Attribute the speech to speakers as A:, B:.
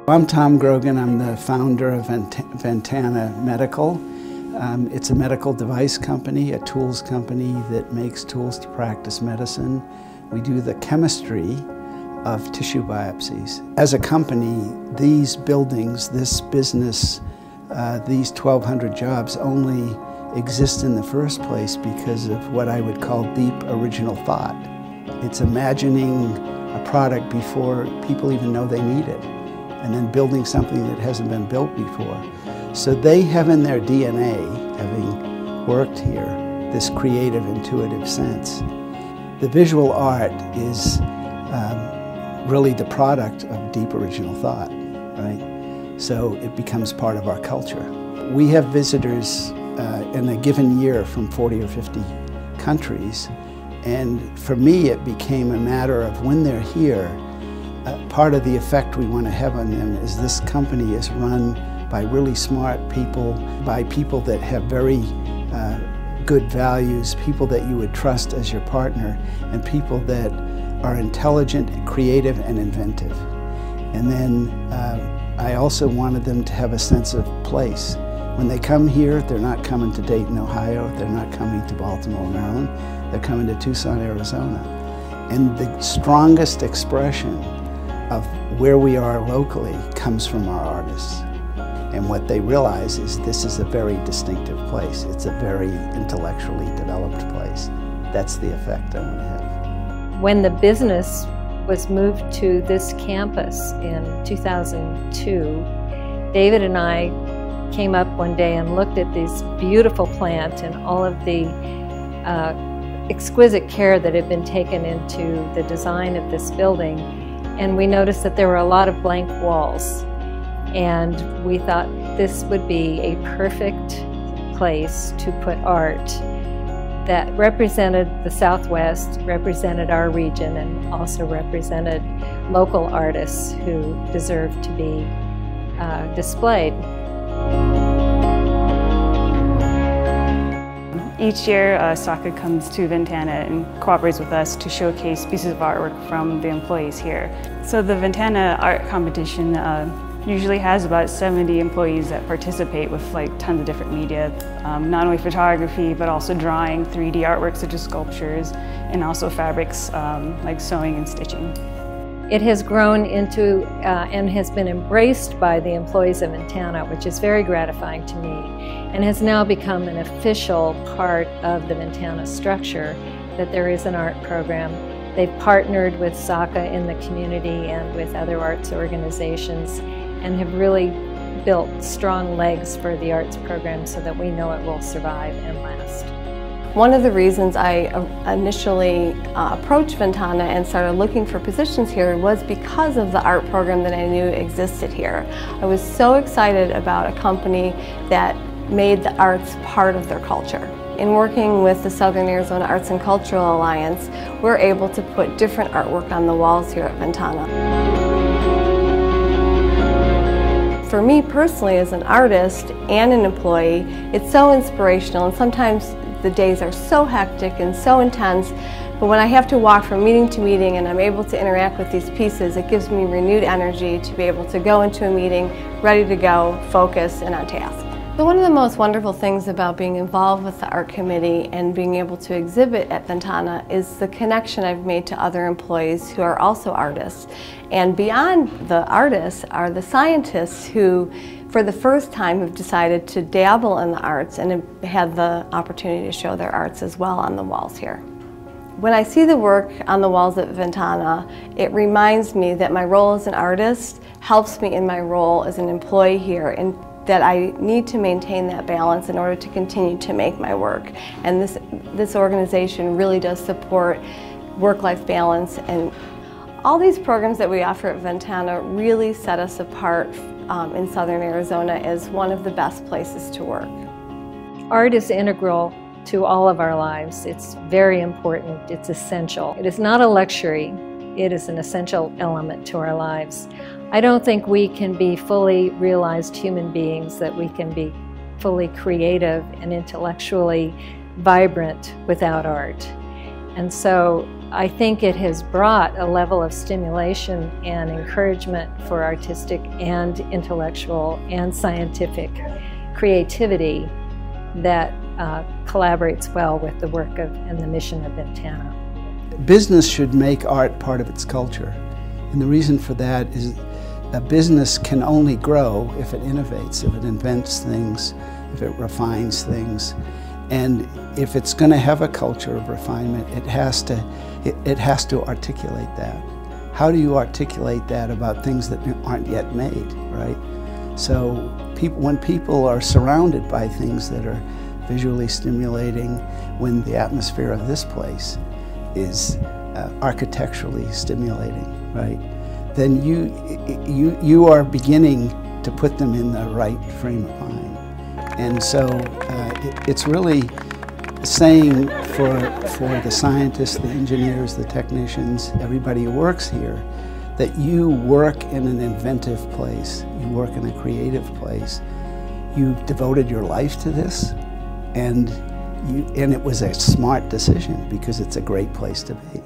A: I'm Tom Grogan. I'm the founder of Ventana Medical. It's a medical device company, a tools company that makes tools to practice medicine. We do the chemistry of tissue biopsies. As a company, these buildings, this business, these 1,200 jobs only exist in the first place because of what I would call deep original thought. It's imagining a product before people even know they need it, and then building something that hasn't been built before. So they have in their DNA, having worked here, this creative, intuitive sense. The visual art is really the product of deep original thought, right? So it becomes part of our culture. We have visitors in a given year from 40 or 50 countries, and for me it became a matter of when they're here, part of the effect we want to have on them is this company is run by really smart people, by people that have very good values, people that you would trust as your partner, and people that are intelligent, creative, and inventive. And then I also wanted them to have a sense of place. When they come here, they're not coming to Dayton, Ohio, they're not coming to Baltimore, Maryland, they're coming to Tucson, Arizona. And the strongest expression of where we are locally comes from our artists. And what they realize is this is a very distinctive place. It's a very intellectually developed place. That's the effect I want to have.
B: When the business was moved to this campus in 2002, David and I came up one day and looked at this beautiful plant and all of the exquisite care that had been taken into the design of this building, and we noticed that there were a lot of blank walls. And we thought this would be a perfect place to put art that represented the Southwest, represented our region, and also represented local artists who deserved to be displayed.
C: Each year, SACA comes to Ventana and cooperates with us to showcase pieces of artwork from the employees here. So the Ventana art competition usually has about 70 employees that participate with tons of different media, not only photography, but also drawing, 3D artwork such as sculptures, and also fabrics like sewing and stitching.
B: It has grown into and has been embraced by the employees of Ventana, which is very gratifying to me, and has now become an official part of the Ventana structure, that there is an art program. They've partnered with SACA in the community and with other arts organizations, and have really built strong legs for the arts program so that we know it will survive and last.
D: One of the reasons I initially approached Ventana and started looking for positions here was because of the art program that I knew existed here. I was so excited about a company that made the arts part of their culture. In working with the Southern Arizona Arts and Cultural Alliance, we're able to put different artwork on the walls here at Ventana. For me personally, as an artist and an employee, it's so inspirational, and sometimes the days are so hectic and so intense, but when I have to walk from meeting to meeting and I'm able to interact with these pieces, it gives me renewed energy to be able to go into a meeting ready to go, focused, and on task. So one of the most wonderful things about being involved with the art committee and being able to exhibit at Ventana is the connection I've made to other employees who are also artists. And beyond the artists are the scientists who, for the first time, have decided to dabble in the arts and have had the opportunity to show their arts as well on the walls here. When I see the work on the walls at Ventana, it reminds me that my role as an artist helps me in my role as an employee here, and that I need to maintain that balance in order to continue to make my work. And this organization really does support work-life balance, and all these programs that we offer at Ventana really set us apart in Southern Arizona as one of the best places to work.
B: Art is integral to all of our lives. It's very important, it's essential. It is not a luxury, it is an essential element to our lives. I don't think we can be fully realized human beings, that we can be fully creative and intellectually vibrant without art. And so I think it has brought a level of stimulation and encouragement for artistic and intellectual and scientific creativity that collaborates well with the work of and the mission of Ventana.
A: Business should make art part of its culture, and the reason for that is a business can only grow if it innovates, if it invents things, if it refines things. And if it's going to have a culture of refinement, it has to articulate that. How do you articulate that about things that aren't yet made, right? So when people are surrounded by things that are visually stimulating, when the atmosphere of this place is architecturally stimulating, right? Then you are beginning to put them in the right frame of mind. And so it's really saying for the scientists, the engineers, the technicians, everybody who works here, that you work in an inventive place, you work in a creative place. You devoted your life to this, and it was a smart decision because it's a great place to be.